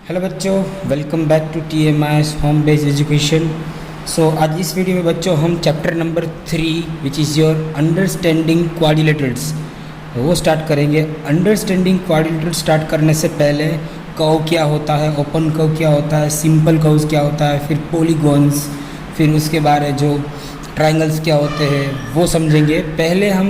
Hello बच्चों, welcome back to TMIS home based education. आज इस वीडियो में बच्चों हम chapter number 3 which is your understanding quadrilaterals वो स्टार्ट करेंगे। अंडरस्टैंडिंग क्वाड्रिलेटरल्स स्टार्ट करने से पहले कर्व क्या होता है, ओपन कर्व क्या होता है, सिंपल कर्व्स क्या होता है, फिर पॉलीगॉन्स, फिर उसके बाद जो ट्रायंगल्स क्या होते हैं वो समझेंगे। पहले हम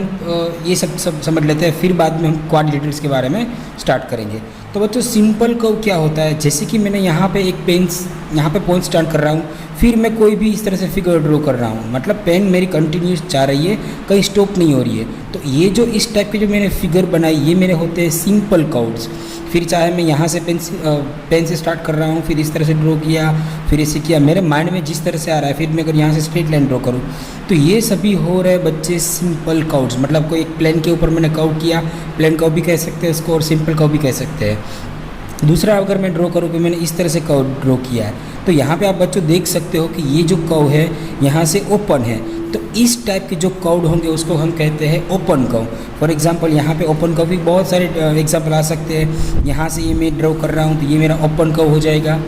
ये सब समझ लेते हैं, फिर बाद में हम क्वाड्रिलेटरल्स के बारे में स्टार्ट करेंगे। तो बच्चों सिंपल कर्व क्या होता है, जैसे कि मैंने यहाँ पे एक पेन यहाँ पे पॉइंट स्टार्ट कर रहा हूँ, फिर मैं कोई भी इस तरह से फिगर ड्रॉ कर रहा हूँ, मतलब पेन मेरी कंटिन्यूस जा रही है, कहीं स्टॉप नहीं हो रही है। तो ये जो इस टाइप के जो मैंने फिगर बनाई ये मेरे होते हैं सिंपल कर्व्स। फिर चाहे मैं यहाँ से पेन से स्टार्ट कर रहा हूँ, फिर इस तरह से ड्रॉ किया, फिर ऐसे किया, मेरे माइंड में जिस तरह से आ रहा है, फिर मैं अगर यहाँ से स्ट्रेट लाइन ड्रॉ करूँ तो ये सभी हो रहे बच्चे सिंपल कर्व्स। मतलब कोई एक प्लेन के ऊपर मैंने कर्व किया, प्लेन कर्व भी कह सकते हैं इसको और सिंपल कर्व भी कह सकते हैं। दूसरा अगर मैं ड्रॉ करूँ कि मैंने इस तरह से कर्व ड्रॉ किया है, तो यहाँ पे आप बच्चों देख सकते हो कि ये जो कर्व है यहाँ से ओपन है, तो इस टाइप के जो कर्व होंगे उसको हम कहते हैं ओपन कर्व। फॉर एग्जांपल यहाँ पे ओपन कर्व भी बहुत सारे एग्जांपल आ सकते हैं। यहाँ से ये मैं ड्रॉ कर रहा हूँ तो ये मेरा ओपन कर्व हो जाएगा।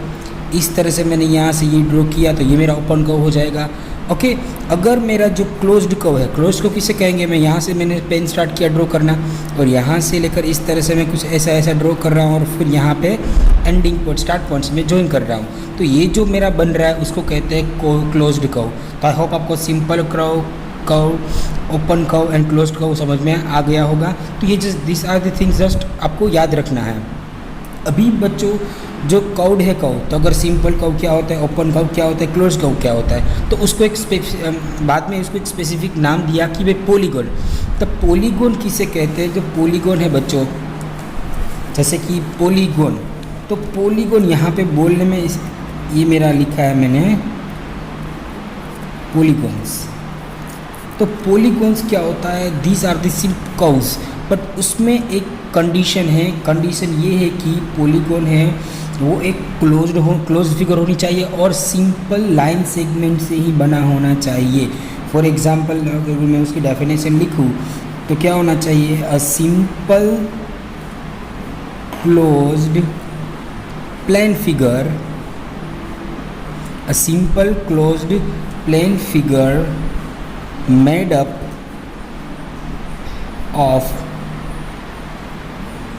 इस तरह से मैंने यहाँ से ये ड्रॉ किया तो ये मेरा ओपन कर्व हो जाएगा। ओके, अगर मेरा जो क्लोज्ड कर्व है, क्लोज्ड कर्व किसे कहेंगे, मैं यहाँ से मैंने पेन स्टार्ट किया ड्रॉ करना और यहाँ से लेकर इस तरह से मैं कुछ ऐसा ड्रॉ कर रहा हूँ और फिर यहाँ पे एंडिंग पॉइंट, स्टार्ट पॉइंट्स में ज्वाइन कर रहा हूँ, तो ये जो मेरा बन रहा है उसको कहते हैं क्लोज्ड कर्व। तो आई होप आपको simple curve, open curve and closed curve समझ में आ गया होगा। तो ये just this are the things just आपको याद रखना है। अभी बच्चों जो कर्व है कर्व, तो अगर सिंपल कर्व क्या होता है, ओपन कर्व क्या होता है, क्लोज कर्व क्या होता है, तो उसको बाद में उसको एक स्पेसिफिक नाम दिया कि भाई पॉलीगॉन। तो पॉलीगॉन किसे कहते हैं, जो पॉलीगॉन है बच्चों, जैसे कि पॉलीगॉन, तो पॉलीगॉन यहाँ पे बोलने में ये मेरा लिखा है मैंने पॉलीगॉन्स। तो पॉलीगॉन्स क्या होता है, दीज आर द सिर्फ कर्व्स, बट उसमें एक कंडीशन है। कंडीशन ये है कि पॉलीगॉन है वो एक क्लोज्ड फिगर होनी चाहिए और सिंपल लाइन सेगमेंट से ही बना होना चाहिए। फॉर एग्जांपल अगर मैं उसकी डेफिनेशन लिखूँ तो क्या होना चाहिए, a simple closed plane figure, a simple closed plane figure made up of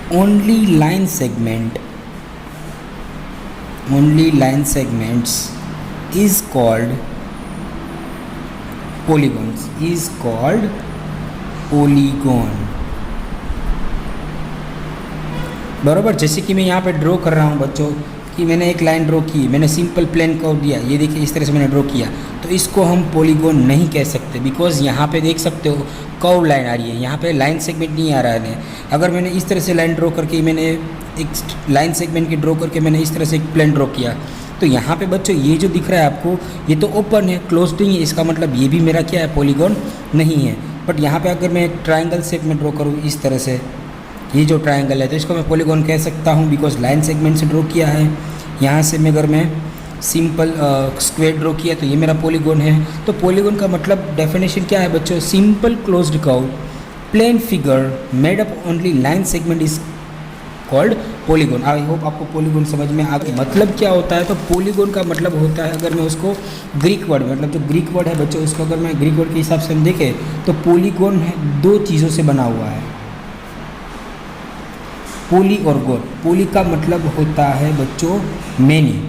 only line segments is called polygons, is called polygon। बराबर, जैसे कि मैं यहाँ पे ड्रॉ कर रहा हूँ बच्चों कि मैंने एक लाइन ड्रॉ की, मैंने सिंपल प्लेन कर्व दिया, ये देखिए इस तरह से मैंने ड्रॉ किया, तो इसको हम पॉलीगॉन नहीं कह सकते, बिकॉज यहाँ पे देख सकते हो कर्व लाइन आ रही है, यहाँ पे लाइन सेगमेंट नहीं आ रहा है। अगर मैंने इस तरह से लाइन ड्रॉ करके, मैंने एक लाइन सेगमेंट की ड्रॉ करके मैंने इस तरह से एक प्लेन ड्रॉ किया, तो यहाँ पे बच्चों ये जो दिख रहा है आपको, ये तो ओपन है, क्लोज नहीं है, इसका मतलब ये भी मेरा क्या है, पॉलीगॉन नहीं है। बट यहाँ पे अगर मैं एक ट्राइंगल शेप में ड्रॉ करूँ इस तरह से, ये जो ट्राइंगल है, तो इसको मैं पॉलीगॉन कह सकता हूँ, बिकॉज लाइन सेगमेंट से ड्रॉ किया है। यहाँ से मैं अगर मैं सिंपल स्क्वायर ड्रॉ किया तो ये मेरा पॉलीगॉन है। तो पॉलीगॉन का मतलब डेफिनेशन क्या है बच्चों, simple closed curve plane figure made up only line segment is called polygon. I hope आपको पॉलीगॉन समझ में आ गया। मतलब क्या होता है, तो पॉलीगॉन का मतलब होता है, अगर मैं उसको ग्रीक वर्ड, मतलब जो ग्रीक वर्ड है बच्चों, उसको अगर मैं ग्रीक वर्ड के हिसाब से हम देखें तो पॉलीगॉन है दो चीज़ों से बना हुआ है, पोली और गोन। पोली का मतलब होता है बच्चों मैनी,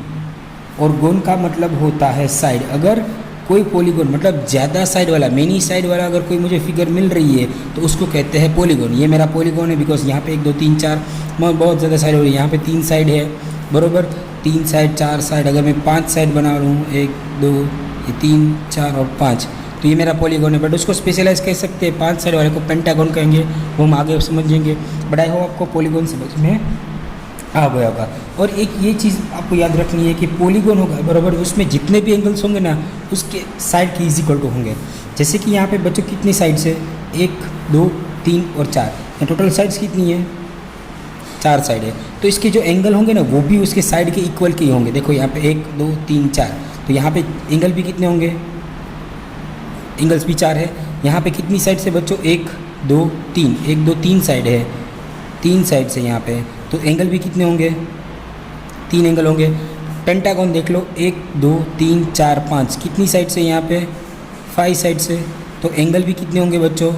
और गोन का मतलब होता है साइड। अगर कोई पॉलीगॉन मतलब ज़्यादा साइड वाला, मेनी साइड वाला अगर कोई मुझे फिगर मिल रही है तो उसको कहते हैं पॉलीगॉन। ये मेरा पॉलीगॉन है, बिकॉज यहाँ पे 1 2 3 4 बहुत ज़्यादा साइड हो रही है। यहाँ पे 3 साइड है, बराबर, 3 साइड 4 साइड, अगर मैं 5 साइड बना रहा हूँ, 1 2 3 4 और 5, तो ये मेरा पॉलीगॉन है। बट उसको स्पेशलाइज कह सकते हैं, 5 साइड वाले को पेंटागन कहेंगे, वो हम आगे समझेंगे। बट आई होप आपको पॉलीगॉन समझ में आ गया होगा। और एक ये चीज़ आपको याद रखनी है कि पॉलीगॉन होगा, बराबर, उसमें जितने भी एंगल्स होंगे ना उसके साइड के इज इक्वल टू होंगे। जैसे कि यहाँ पे बच्चों कितनी साइड्स है, 1 2 3 और 4, टोटल साइड्स कितनी है, 4 साइड है, तो इसके जो एंगल होंगे ना वो भी उसके साइड के इक्वल के ही होंगे। देखो यहाँ पे 1 2 3 4, तो यहाँ पे एंगल भी कितने होंगे, एंगल्स भी 4 है। यहाँ पे कितनी साइड से बच्चों, 1 2 3, 1 2 3 साइड है, 3 साइड से यहाँ पे, तो एंगल भी कितने होंगे, 3 एंगल होंगे। पेंटागन देख लो, 1 2 3 4 5, कितनी साइड से यहाँ पे 5 साइड से, तो एंगल भी कितने होंगे बच्चों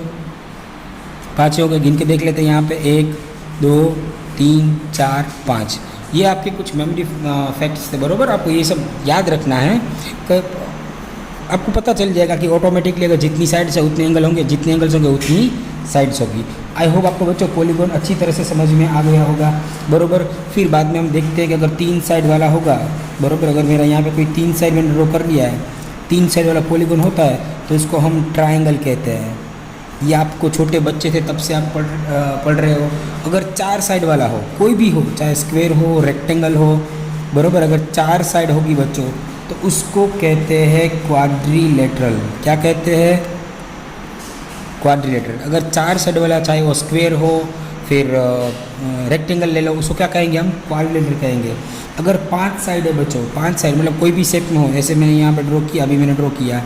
5 होंगे। गिन के देख लेते हैं यहाँ पे 1 2 3 4 5। ये आपके कुछ मेमोरी फैक्ट्स थे, बराबर। आपको ये सब याद रखना है कि आपको पता चल जाएगा कि ऑटोमेटिकली अगर जितनी साइड से उतने एंगल होंगे, जितने एंगल्स होंगे उतनी साइड्स होगी। आई होप आपको बच्चों पॉलीगॉन अच्छी तरह से समझ में आ गया होगा, बराबर। फिर बाद में हम देखते हैं कि अगर 3 साइड वाला होगा, बराबर, अगर मेरा यहाँ पे कोई 3 साइड मैंने ड्रॉ कर लिया है, 3 साइड वाला पॉलीगॉन होता है तो इसको हम ट्रायंगल कहते हैं। ये आपको छोटे बच्चे थे तब से आप पढ़ रहे हो। अगर 4 साइड वाला हो, कोई भी हो, चाहे स्क्वायर हो रेक्टेंगल हो, बराबर, अगर 4 साइड होगी बच्चों तो उसको कहते हैं क्वाड्रिलेटरल। क्या कहते हैं? क्वाड्रिलेटरल। अगर 4 साइड वाला, चाहे वो स्क्वायर हो फिर रेक्टेंगल ले लो, उसको क्या कहेंगे हम? क्वाड्रिलेटरल कहेंगे। अगर 5 साइड है बच्चों, 5 साइड मतलब कोई भी शेप में हो, ऐसे मैंने यहाँ पर ड्रॉ किया, अभी मैंने ड्रॉ किया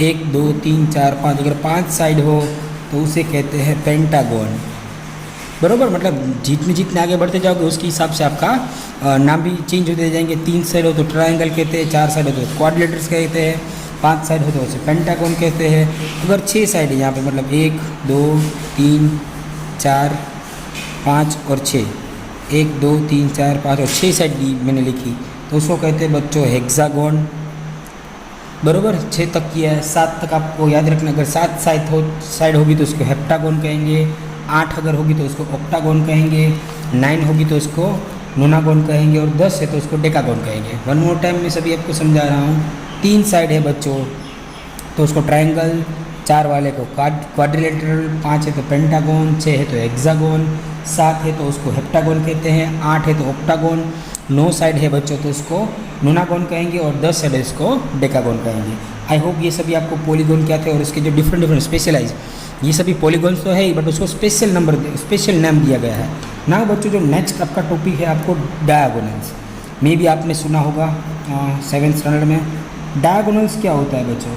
1 2 3 4 5, अगर 5 साइड हो तो उसे कहते हैं पेंटागन, बराबर। मतलब जितने जितने आगे बढ़ते जाओगे उसके हिसाब से आपका नाम भी चेंज होते जाएंगे। 3 साइड हो तो ट्रायंगल कहते हैं, 4 साइड हो तो क्वाड्रिलेटरल्स कहते हैं, 5 साइड हो तो उसे पेंटागन कहते हैं। अगर 6 साइड है यहाँ पे, मतलब 1 2 3 4 5 और 6, 1 2 3 4 5 और 6 साइड दी मैंने लिखी, तो उसको कहते हैं बच्चों हेक्सागोन, बराबर। 6 तक किया है, 7 तक आपको याद रखना। अगर 7 साइड होगी तो उसको हेप्टागोन कहेंगे, 8 अगर होगी तो उसको ऑक्टागोन कहेंगे, 9 होगी तो उसको नोनागोन कहेंगे, और 10 है तो उसको डेकागोन कहेंगे। वन मोर टाइम मैं सभी आपको समझा रहा हूँ। 3 साइड है बच्चों तो उसको ट्रायंगल, 4 वाले को क्वाड्रिलेटरल, 5 है तो पेंटागोन, 6 है तो हेक्सागोन, 7 है तो उसको हेप्टागोन कहते हैं, 8 है तो ऑक्टागोन, 9 साइड है बच्चों तो उसको नोनागोन कहेंगे, और 10 साइड है इसको डेकागोन कहेंगे। आई होप ये सभी आपको पॉलीगॉन क्या थे और इसके जो डिफरेंट स्पेशलाइज, ये सभी पॉलीगॉन्स तो है ही, बट उसको स्पेशल नाम दिया गया है ना बच्चों। जो नेक्स्ट आपका टॉपिक है आपको डायगोनल्स, मे भी आपने सुना होगा 7th स्टैंडर्ड में। डायगोनल्स क्या होता है बच्चों?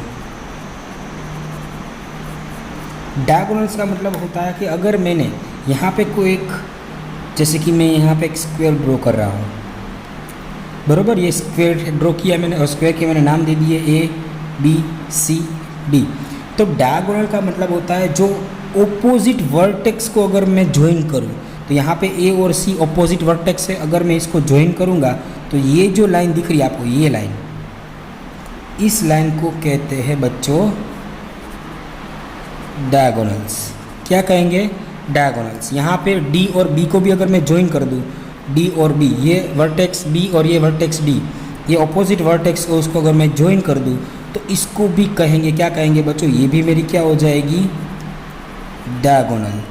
डायगोनल्स का मतलब होता है कि अगर मैंने यहाँ पे कोई एक, जैसे कि मैं यहाँ पे एक स्क्वायर ड्रॉ कर रहा हूँ, बराबर, ये स्क्वायर ड्रॉ किया मैंने और स्क्वायर के मैंने नाम दे दिए ABCD। तो डायगोनल का मतलब होता है जो ओपोजिट वर्टेक्स को अगर मैं ज्वाइन करूँ, तो यहाँ पे A और C ओपोजिट वर्टेक्स है, अगर मैं इसको ज्वाइन करूँगा तो ये जो लाइन दिख रही है आपको, ये लाइन, इस लाइन को कहते हैं बच्चों डायगोनल्स। क्या कहेंगे? डायगोनल्स। यहाँ पे D और B को भी अगर मैं ज्वाइन कर दूँ, D और B, ये वर्टेक्स B और ये वर्टेक्स D, ये ऑपोजिट वर्टेक्स को उसको अगर मैं ज्वाइन कर दूँ तो इसको भी कहेंगे, क्या कहेंगे बच्चों? ये भी मेरी क्या हो जाएगी? डायगोनल,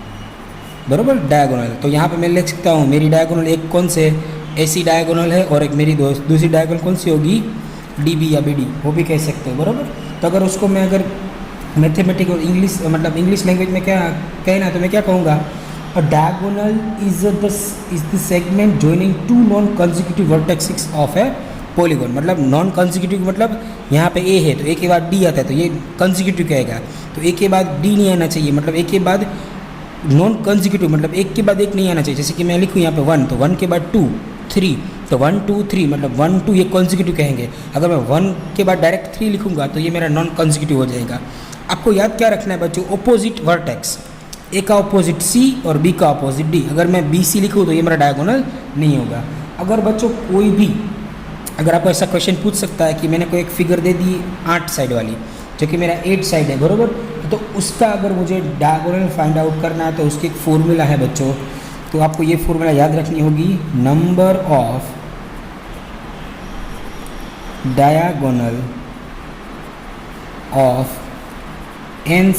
बराबर, डायगोनल। तो यहाँ पे मैं लिख सकता हूँ मेरी डायगोनल एक कौन से AC डायगोनल है, और एक मेरी दूसरी डायगोनल कौन सी होगी? DB या BD, वो भी कह सकते हो, बराबर। तो अगर उसको मैं अगर मैथमेटिक और इंग्लिश, मतलब इंग्लिश लैंग्वेज में क्या कहना है तो मैं क्या कहूँगा? अ diagonal is the segment joining 2 non consecutive vertexes of A polygon. मतलब नॉन कंसेक्यूटिव मतलब यहाँ पे A है तो A के बाद D आता है, तो ये कंसेक्यूटिव कहेगा, तो A के बाद D नहीं आना चाहिए, मतलब A के बाद नॉन कंसेक्यूटिव मतलब एक के बाद एक नहीं आना चाहिए। जैसे कि मैं लिखूँ यहाँ पे 1, तो 1 के बाद 2 3, तो 1 2 3 मतलब 1 2 ये कंसेक्यूटिव कहेंगे। अगर मैं 1 के बाद डायरेक्ट 3 लिखूँगा तो ये मेरा नॉन कंसेक्यूटिव हो जाएगा। आपको याद क्या रखना है बच्चों? ऑपोजिट वर्टेक्स, A का ऑपोजिट C और B का ऑपोजिट D। अगर मैं BC लिखूँ तो ये मेरा डायगोनल नहीं होगा। अगर बच्चों कोई भी, अगर आपको ऐसा क्वेश्चन पूछ सकता है कि मैंने कोई एक फिगर दे दी 8 साइड वाली, जो कि मेरा 8 साइड है, बराबर, तो उसका अगर मुझे डायगोनल फाइंड आउट करना है तो उसकी एक फॉर्मूला है बच्चों। तो आपको ये फॉर्मूला याद रखनी होगी, number of diagonal of n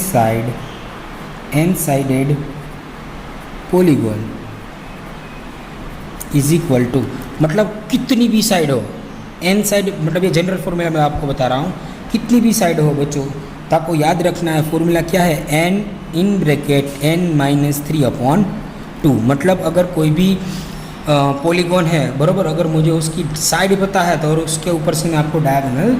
sided polygon is equal to, मतलब कितनी भी साइड हो, n साइड, मतलब ये जनरल फॉर्मूला मैं आपको बता रहा हूँ, कितनी भी साइड हो बच्चों, तो आपको याद रखना है फॉर्मूला क्या है? n in bracket n-3/2। मतलब अगर कोई भी पॉलीगॉन है, बराबर, अगर मुझे उसकी साइड पता है तो और उसके ऊपर से मैं आपको डायगोनल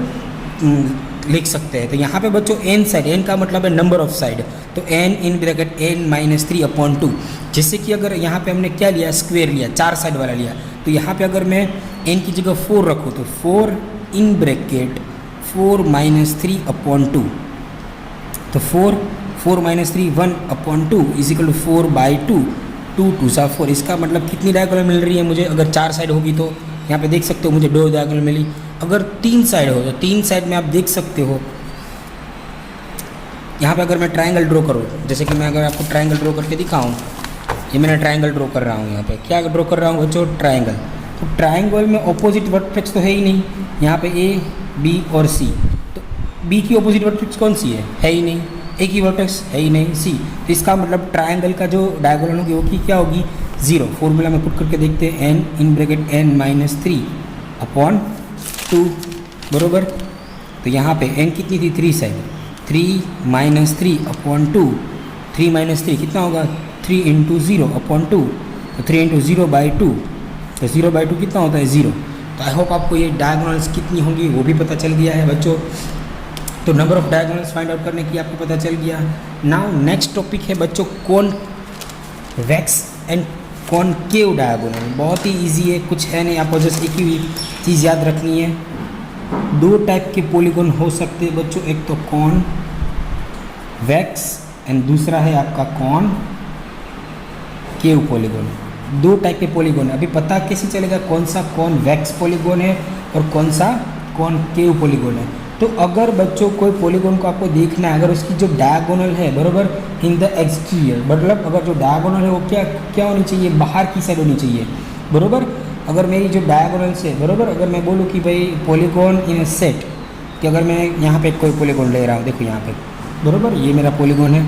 लिख सकते हैं। तो यहाँ पे बच्चों n साइड, n का मतलब है नंबर ऑफ साइड, तो n इन ब्रैकेट n-3/2। जैसे कि अगर यहाँ पे हमने क्या लिया, स्क्वायर लिया, 4 साइड वाला लिया, तो यहाँ पे अगर मैं n की जगह 4 रखूँ तो 4 इन ब्रैकेट 4-3/2, तो 4-3 1/2 इज इक्वल टू 4/2, 2×2 इसका मतलब कितनी डायगोनल मिल रही है मुझे? अगर 4 साइड होगी तो यहाँ पे देख सकते हो मुझे 2 डायगोनल मिली। अगर 3 साइड हो तो 3 साइड में आप देख सकते हो, यहाँ पे अगर मैं ट्रायंगल ड्रॉ करूँ, जैसे कि मैं अगर आपको ट्रायंगल ड्रॉ करके दिखाऊँ, ये मैंने ट्रायंगल ड्रॉ कर रहा हूँ। यहाँ पे क्या ड्रॉ कर रहा हूँ बच्चों? ट्रायंगल। तो ट्रायंगल में ऑपोजिट वर्टेक्स तो है ही नहीं, यहाँ पे ए बी और सी, तो बी की ऑपोजिट वर्टेक्स कौन सी है ही नहीं, ए की वर्टेक्स है ही नहीं सी, तो इसका मतलब ट्रायंगल का जो डायगोनल होगी वो की क्या होगी? 0। फॉर्मूला में पुट करके देखते हैं, n इन ब्रैकेट n-3/2 बरोबर। तो यहाँ पे n कितनी थी? 3 साइड, 3-3/2, 3 कितना होगा? 3 × 0/2, तो 3 × 0/2, तो 0/2 कितना होता है? 0। तो आई होप आपको ये डायगोनल्स कितनी होंगी वो भी पता चल गया है बच्चों। तो number of diagonals find out करने की आपको पता चल गया। नाउ नेक्स्ट टॉपिक है बच्चों कॉन्वेक्स एंड कॉनकेव डायगोनल। बहुत ही इजी है, कुछ है नहीं, आपको जस्ट एक ही चीज़ याद रखनी है। 2 टाइप के पॉलीगॉन हो सकते हैं बच्चों, एक तो कॉनवेक्स एंड दूसरा है आपका कॉनकेव पॉलीगॉन। 2 टाइप के पॉलीगॉन। अभी पता कैसे चलेगा कौन सा कॉनवेक्स पॉलीगॉन है और कौन सा कॉनकेव पॉलीगॉन है? तो अगर बच्चों कोई पॉलीगॉन को आपको देखना है, अगर उसकी जो डायगोनल है बराबर इन द एक्सटीरियर, मतलब अगर जो डायगोनल है वो क्या होनी चाहिए? बाहर की साइड होनी चाहिए बराबर। अगर मेरी जो डायगोनल्स है बराबर, अगर मैं बोलूँ कि भाई पॉलीगॉन इन अ सेट, कि अगर मैं यहाँ पे कोई पॉलीगॉन ले रहा हूँ, देखो यहाँ पे बराबर, ये मेरा पॉलीगॉन है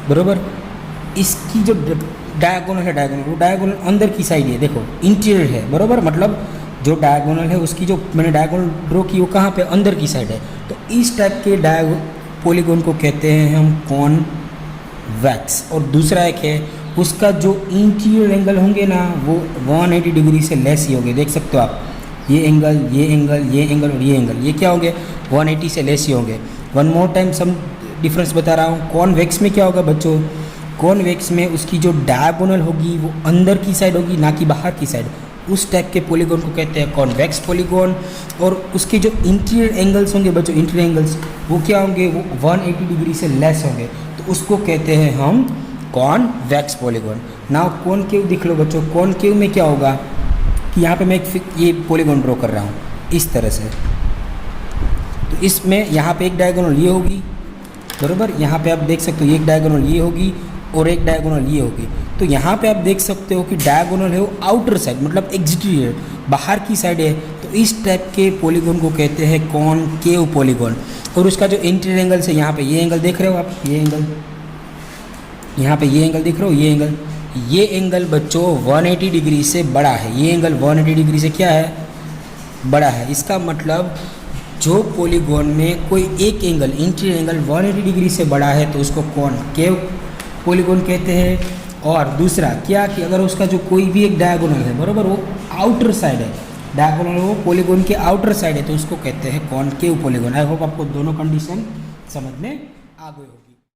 बराबर। इसकी जो डायगोनल है, वो डायगोनल अंदर की साइड है, देखो इंटीरियर है बराबर, मतलब जो डायगोनल है उसकी जो मैंने डायगोनल ड्रॉ की वो कहाँ पे? अंदर की साइड है। तो इस टाइप के पॉलीगॉन को कहते हैं हम कॉनवेक्स। और दूसरा एक है, उसका जो इंटीरियर एंगल होंगे ना वो 180 डिग्री से लेस ही होंगे। देख सकते हो आप, ये एंगल, ये एंगल, ये एंगल और ये एंगल, ये क्या होंगे? 180 से लेस ही होंगे। One more time some difference बता रहा हूँ। कॉनवेक्स में क्या होगा बच्चों? कॉनवेक्स में उसकी जो डायगोनल होगी वो अंदर की साइड होगी, ना कि बाहर की साइड। उस टाइप के पॉलीगॉन को कहते हैं कॉन्वेक्स पॉलीगॉन। और उसके जो इंटीरियर एंगल्स होंगे बच्चों, इंटीरियर एंगल्स वो क्या होंगे? वो 180 डिग्री से लेस होंगे, तो उसको कहते हैं हम कॉन्वेक्स पॉलीगॉन। नाउ कॉनकेव दिख लो बच्चों। कॉनकेव में क्या होगा कि यहाँ पे मैं ये पॉलीगॉन ड्रॉ कर रहा हूँ इस तरह से, तो इसमें यहाँ पे एक डायगोनल ये होगी बराबर, यहाँ पे आप देख सकते हो एक डायगोनल ये होगी और एक डायगोनल ये होगी। तो यहाँ पे आप देख सकते हो कि डायगोनल है वो आउटर साइड, मतलब एक्सटीरियर, बाहर की साइड है। तो इस टाइप के पॉलीगॉन को कहते हैं कॉनकेव पॉलीगॉन। और उसका जो इंटीरियर एंगल है, यहाँ पे ये एंगल देख रहे हो आप, ये एंगल, यहाँ पे ये एंगल देख रहे हो, ये एंगल बच्चों 180 डिग्री से बड़ा है। ये एंगल 180 डिग्री से क्या है? बड़ा है। इसका मतलब जो पॉलीगॉन में कोई एक एंगल, इंटीरियर एंगल 180 डिग्री से बड़ा है तो उसको कॉनकेव पॉलीगॉन कहते हैं। और दूसरा क्या कि अगर उसका जो कोई भी एक डायगोनल है बराबर, वो आउटर साइड है, डायगोनल वो पॉलीगॉन के आउटर साइड है, तो उसको कहते हैं कॉनकेव पॉलीगॉन। आई होप आपको दोनों कंडीशन समझ में आ गई हो।